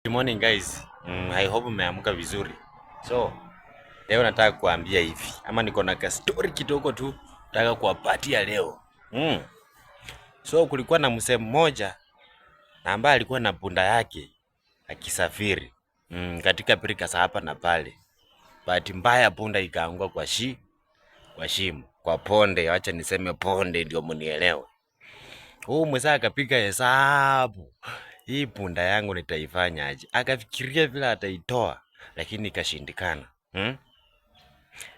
Good morning guys. I hope mmeamka vizuri. So, leo nataka kuambia hivi. Ama niko na ka story kidogo tu nataka kuwapatia leo. So, kulikuwa na mzee mmoja na ambaye alikuwa na punda yake akisafiri. Katika pirika za hapa na pale. Bahati mbaya punda ikaanguka kwa shimo, kwa ponde, acha niseme ponde ndio mnielewe. Huyu mzee akapiga hesabu. Hii punda yangu nitaifanya aje? Akafikiria vile ataitoa, lakini ikashindikana.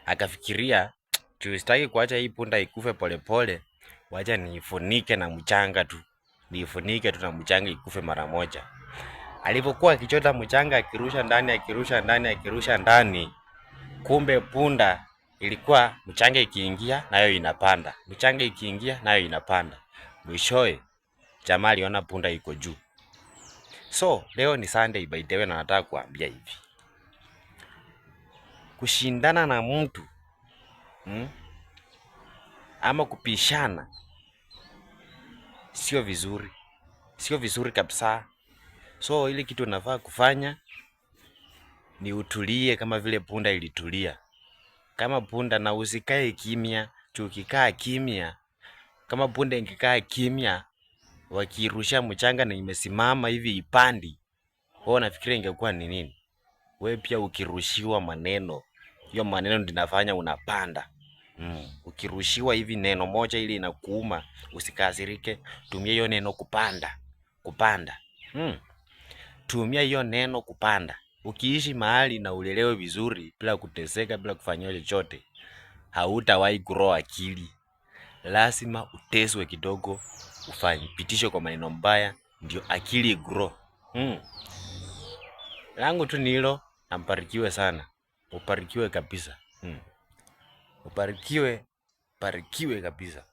Akafikiria, sitaki kuacha hii punda ikufe polepole, wacha niifunike na mchanga tu. Niifunike tu na mchanga ikufe mara moja. Alipokuwa akichota mchanga, akirusha ndani, kumbe punda ilikuwa mchanga ikiingia nayo inapanda. Mchanga ikiingia nayo inapanda. Mwishowe jamaa aliona punda iko juu. So, leo ni Sunday by the way na nataka kuambia hivi. Kushindana na mtu ama kupishana sio vizuri. Sio vizuri kabisa. So, ile kitu unafaa kufanya ni utulie kama vile punda ilitulia. Kama punda, na usikae kimya, ukikaa kimya. Kama punda ingekaa kimya, wakirusha mchanga na imesimama hivi ipandi, wewe unafikiria ingekuwa ni nini? Wewe pia ukirushiwa maneno, hiyo maneno ndio inafanya unapanda. Ukirushiwa hivi neno moja ili inakuuma, usikasirike, tumia hiyo neno kupanda. Tumia hiyo neno kupanda. Ukiishi mahali na ulelewe vizuri bila kuteseka, bila kufanywa chochote, hautawahi grow akili. Lazima uteswe kidogo, pitisho kwa maneno mbaya ndio akili grow. Langu tu ni hilo, na mbarikiwe sana. Ubarikiwe kabisa. Ubarikiwe kabisa.